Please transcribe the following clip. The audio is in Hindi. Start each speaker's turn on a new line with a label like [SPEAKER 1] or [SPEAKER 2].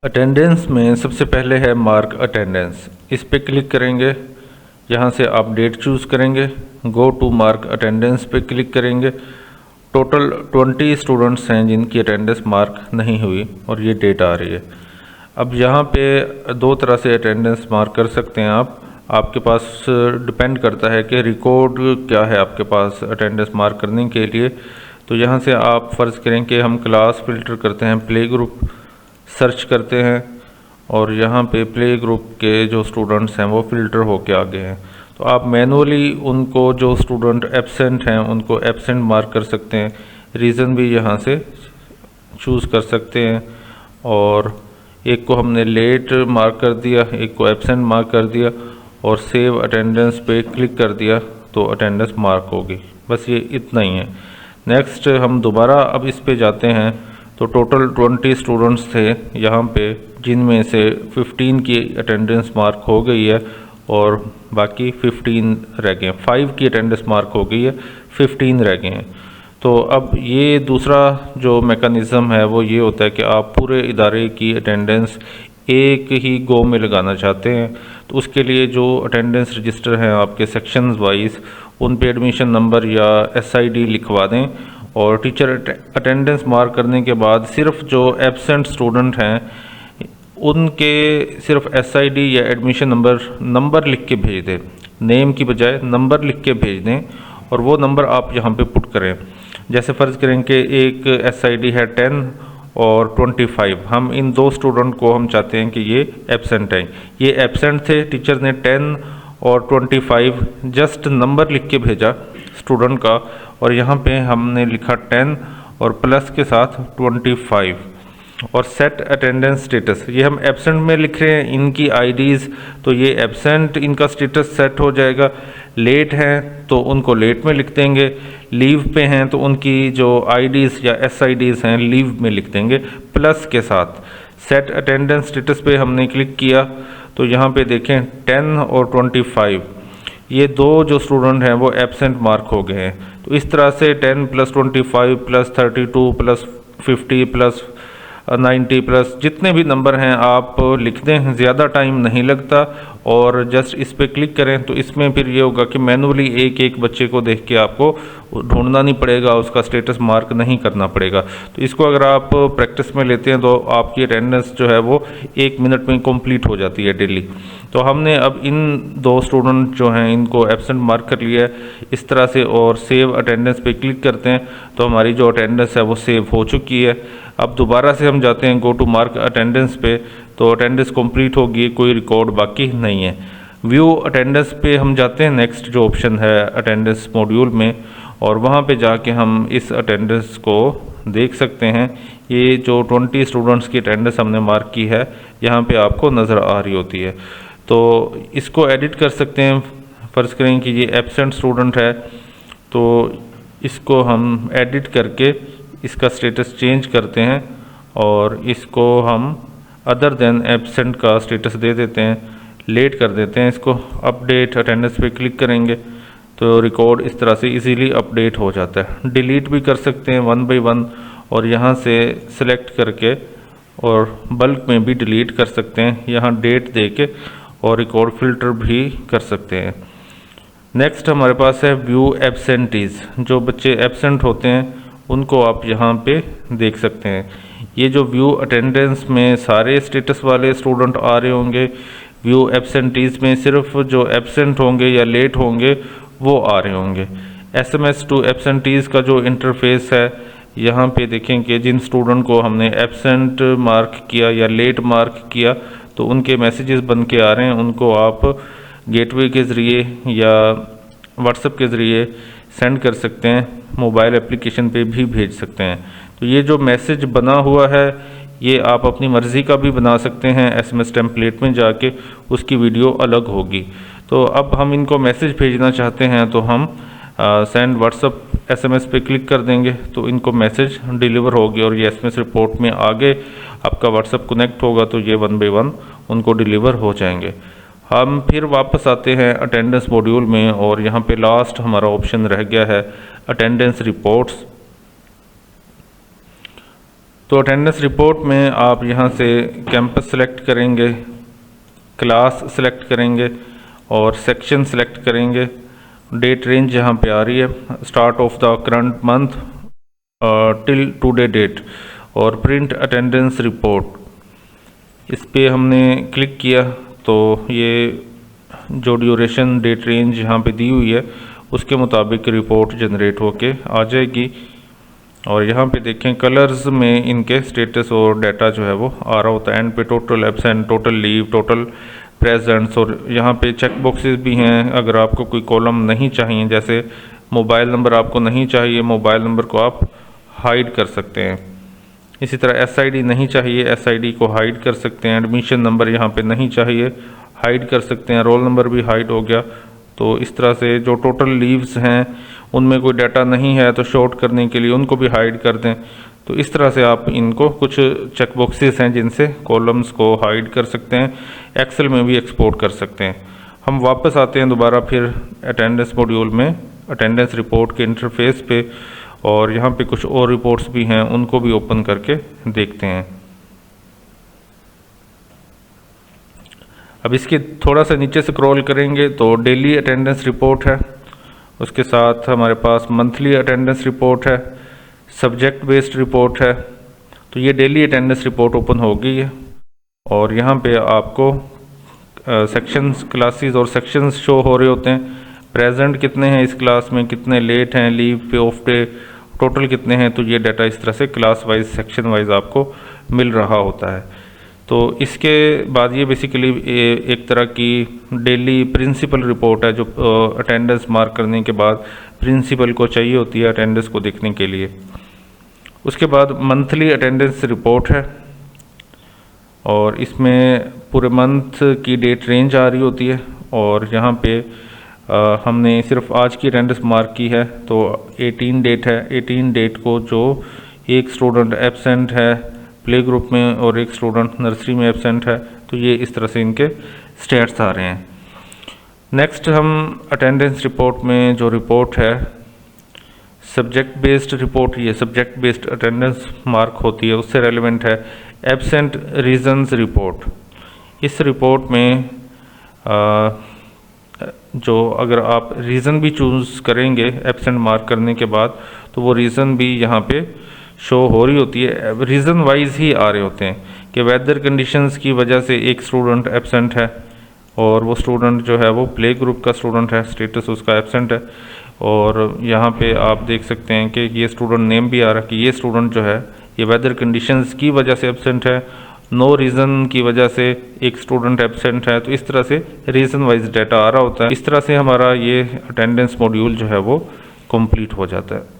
[SPEAKER 1] अटेंडेंस में सबसे पहले है मार्क अटेंडेंस। इस पे क्लिक करेंगे, यहाँ से आप डेट चूज़ करेंगे, गो टू मार्क अटेंडेंस पे क्लिक करेंगे। टोटल 20 स्टूडेंट्स हैं जिनकी अटेंडेंस मार्क नहीं हुई और ये डेट आ रही है। अब यहाँ पे दो तरह से अटेंडेंस मार्क कर सकते हैं आप। आपके पास डिपेंड करता है कि रिकॉर्ड क्या है आपके पास अटेंडेंस मार्क करने के लिए। तो यहाँ से आप फ़र्ज़ करें कि हम क्लास फ़िल्टर करते हैं, प्ले ग्रुप सर्च करते हैं और यहाँ पे प्ले ग्रुप के जो स्टूडेंट्स हैं वो फ़िल्टर होके आ गए हैं। तो आप मैनुअली उनको जो स्टूडेंट एब्सेंट हैं उनको एब्सेंट मार्क कर सकते हैं, रीज़न भी यहाँ से चूज़ कर सकते हैं। और एक को हमने लेट मार्क कर दिया, एक को एब्सेंट मार्क कर दिया और सेव अटेंडेंस पे क्लिक कर दिया तो अटेंडेंस मार्क होगी। बस ये इतना ही है। नेक्स्ट हम दोबारा अब इस पे जाते हैं। तो टोटल 20 स्टूडेंट्स थे यहाँ पे, जिनमें से 15 की अटेंडेंस मार्क हो गई है और बाकी 15 रह गए हैं। 5 की अटेंडेंस मार्क हो गई है, 15 रह गए हैं। तो अब ये दूसरा जो मैकेनिज़्म है वो ये होता है कि आप पूरे इदारे की अटेंडेंस एक ही गो में लगाना चाहते हैं। तो उसके लिए जो अटेंडेंस रजिस्टर हैं आपके सेक्शंस वाइज, उन पे एडमिशन नंबर या SID लिखवा दें और टीचर अटेंडेंस मार्क करने के बाद सिर्फ जो एब्सेंट स्टूडेंट हैं उनके सिर्फ SID या एडमिशन नंबर लिख के भेज दें, नेम की बजाय नंबर लिख के भेज दें और वो नंबर आप यहाँ पे पुट करें। जैसे फ़र्ज़ करें कि एक SID है 10 और 25, हम इन दो स्टूडेंट को हम चाहते हैं कि ये एब्सेंट हैं। ये एब्सेंट थे, टीचर ने 10 और 25 जस्ट नंबर लिख के भेजा स्टूडेंट का और यहाँ पे हमने लिखा 10 और प्लस के साथ 25 और सेट अटेंडेंस स्टेटस। ये हम एब्सेंट में लिख रहे हैं इनकी IDs, तो ये एब्सेंट इनका स्टेटस सेट हो जाएगा। लेट हैं तो उनको लेट में लिख देंगे, लीव पे हैं तो उनकी जो IDs या SIDs हैं लीव में लिख देंगे प्लस के साथ। सेट अटेंडेंस स्टेटस पे हमने क्लिक किया तो यहाँ पे देखें 10 और 25 ये दो जो स्टूडेंट हैं वो एब्सेंट मार्क हो गए हैं। तो इस तरह से 10 + 25 + 32 + 50 + 90 प्लस जितने भी नंबर हैं आप लिख दें, ज़्यादा टाइम नहीं लगता। और जस्ट इस पर क्लिक करें तो इसमें फिर ये होगा कि मैनुअली एक एक बच्चे को देख के आपको ढूंढना नहीं पड़ेगा, उसका स्टेटस मार्क नहीं करना पड़ेगा। तो इसको अगर आप प्रैक्टिस में लेते हैं तो आपकी अटेंडेंस जो है वो 1 मिनट में कंप्लीट हो जाती है डेली। तो हमने अब इन दो स्टूडेंट जो हैं इनको एब्सेंट मार्क कर लिया है इस तरह से। और सेव अटेंडेंस पे क्लिक करते हैं तो हमारी जो अटेंडेंस है वो सेव हो चुकी है। अब दोबारा से हम जाते हैं गो टू मार्क अटेंडेंस पे, तो अटेंडेंस कंप्लीट होगी, कोई रिकॉर्ड बाकी नहीं है। व्यू अटेंडेंस पे हम जाते हैं, नेक्स्ट जो ऑप्शन है अटेंडेंस मॉड्यूल में, और वहाँ पे जाके हम इस अटेंडेंस को देख सकते हैं। ये जो 20 स्टूडेंट्स की अटेंडेंस हमने मार्क की है यहाँ पे आपको नज़र आ रही होती है। तो इसको एडिट कर सकते हैं। फ़र्ज़ करें कि ये एब्सेंट स्टूडेंट है तो इसको हम एडिट करके इसका स्टेटस चेंज करते हैं और इसको हम अदर देन एब्सेंट का स्टेटस दे देते हैं, लेट कर देते हैं। इसको अपडेट अटेंडेंस पे क्लिक करेंगे तो रिकॉर्ड इस तरह से इजीली अपडेट हो जाता है। डिलीट भी कर सकते हैं 1 बाय 1 और यहाँ से सिलेक्ट करके और बल्क में भी डिलीट कर सकते हैं, यहाँ डेट दे के, और रिकॉर्ड फ़िल्टर भी कर सकते हैं। नेक्स्ट हमारे पास है व्यू एब्सेंटीज़। जो बच्चे एब्सेंट होते हैं उनको आप यहाँ पे देख सकते हैं। ये जो व्यू अटेंडेंस में सारे स्टेटस वाले स्टूडेंट आ रहे होंगे, व्यू एब्सेंटीज़ में सिर्फ जो एब्सेंट होंगे या लेट होंगे वो आ रहे होंगे। SMS टू एब्सेंटीज़ का जो इंटरफेस है यहाँ पे देखें कि जिन स्टूडेंट को हमने एब्सेंट मार्क किया या लेट मार्क किया तो उनके मैसेजेस बन के आ रहे हैं। उनको आप गेटवे के ज़रिए या व्हाट्सएप के ज़रिए सेंड कर सकते हैं, मोबाइल एप्लीकेशन पे भी भेज सकते हैं। तो ये जो मैसेज बना हुआ है ये आप अपनी मर्ज़ी का भी बना सकते हैं। SMS टेम्पलेट में जाके उसकी वीडियो अलग होगी। तो अब हम इनको मैसेज भेजना चाहते हैं तो हम सेंड व्हाट्सएप SMS पे क्लिक कर देंगे तो इनको मैसेज डिलीवर होगी और ये SMS रिपोर्ट में आगे आपका व्हाट्सएप कनेक्ट होगा तो ये 1 बाय 1 उनको डिलीवर हो जाएंगे। हम फिर वापस आते हैं अटेंडेंस मॉड्यूल में और यहाँ पे लास्ट हमारा ऑप्शन रह गया है अटेंडेंस रिपोर्ट्स। तो अटेंडेंस रिपोर्ट में आप यहाँ से कैंपस सेलेक्ट करेंगे, क्लास सेलेक्ट करेंगे और सेक्शन सेलेक्ट करेंगे। डेट रेंज यहाँ पे आ रही है, start of the current month till today date, और प्रिंट अटेंडेंस रिपोर्ट इस पे हमने क्लिक किया तो ये जो ड्यूरेशन डेट रेंज यहाँ पे दी हुई है उसके मुताबिक रिपोर्ट जनरेट होके आ जाएगी। और यहाँ पे देखें कलर्स में इनके स्टेटस और डाटा जो है वो आ रहा होता है। एंड पे total absent, total leave, total presents, और यहाँ पे चेक बॉक्सेस भी हैं। अगर आपको कोई कॉलम नहीं चाहिए, जैसे मोबाइल नंबर आपको नहीं चाहिए, मोबाइल नंबर को आप हाइड कर सकते हैं। इसी तरह SID नहीं चाहिए, SID को हाइड कर सकते हैं। एडमिशन नंबर यहाँ पे नहीं चाहिए, हाइड कर सकते हैं। रोल नंबर भी हाइड हो गया। तो इस तरह से जो टोटल लीव्स हैं उनमें कोई डाटा नहीं है तो शॉर्ट करने के लिए उनको भी हाइड कर दें। तो इस तरह से आप इनको, कुछ चेक बॉक्सेस हैं जिनसे कॉलम्स को हाइड कर सकते हैं, एक्सेल में भी एक्सपोर्ट कर सकते हैं। हम वापस आते हैं दोबारा फिर अटेंडेंस मॉड्यूल में, अटेंडेंस रिपोर्ट के इंटरफेस पे, और यहाँ पे कुछ और रिपोर्ट्स भी हैं, उनको भी ओपन करके देखते हैं। अब इसके थोड़ा सा नीचे स्क्रॉल करेंगे तो डेली अटेंडेंस रिपोर्ट है, उसके साथ हमारे पास मंथली अटेंडेंस रिपोर्ट है, सब्जेक्ट बेस्ड रिपोर्ट है। तो ये डेली अटेंडेंस रिपोर्ट ओपन हो गई है और यहाँ पे आपको सेक्शंस, क्लासेस और सेक्शंस शो हो रहे होते हैं। प्रेजेंट कितने हैं इस क्लास में, कितने लेट हैं, लीव पे, ऑफ डे, टोटल कितने हैं। तो ये डाटा इस तरह से क्लास वाइज, सेक्शन वाइज आपको मिल रहा होता है। तो इसके बाद ये बेसिकली एक तरह की डेली प्रिंसिपल रिपोर्ट है जो अटेंडेंस मार्क करने के बाद प्रिंसिपल को चाहिए होती है अटेंडेंस को देखने के लिए। उसके बाद मंथली अटेंडेंस रिपोर्ट है और इसमें पूरे मंथ की डेट रेंज आ रही होती है। और यहाँ पे हमने सिर्फ आज की अटेंडेंस मार्क की है तो 18 डेट है। 18 डेट को जो एक स्टूडेंट एब्सेंट है प्ले ग्रुप में और एक स्टूडेंट नर्सरी में एब्सेंट है, तो ये इस तरह से इनके स्टेट्स आ रहे हैं। नेक्स्ट हम अटेंडेंस रिपोर्ट में जो रिपोर्ट है सब्जेक्ट बेस्ड रिपोर्ट, ये सब्जेक्ट बेस्ड अटेंडेंस मार्क होती है, उससे रेलिवेंट है एब्सेंट रीजंस रिपोर्ट। इस रिपोर्ट में जो अगर आप रीज़न भी चूज़ करेंगे एब्सेंट मार्क करने के बाद तो वो रीज़न भी यहाँ पे शो हो रही होती है। रीज़न वाइज ही आ रहे होते हैं कि वेदर कंडीशंस की वजह से एक स्टूडेंट एब्सेंट है और वो स्टूडेंट जो है वो प्ले ग्रुप का स्टूडेंट है, स्टेटस उसका एब्सेंट है। और यहाँ पे आप देख सकते हैं कि ये स्टूडेंट नेम भी आ रहा है कि ये स्टूडेंट जो है ये वेदर कंडीशंस की वजह से एब्सेंट है, नो रीज़न की वजह से एक स्टूडेंट एब्सेंट है। तो इस तरह से रीज़न वाइज डाटा आ रहा होता है। इस तरह से हमारा ये अटेंडेंस मॉड्यूल जो है वो कंप्लीट हो जाता है।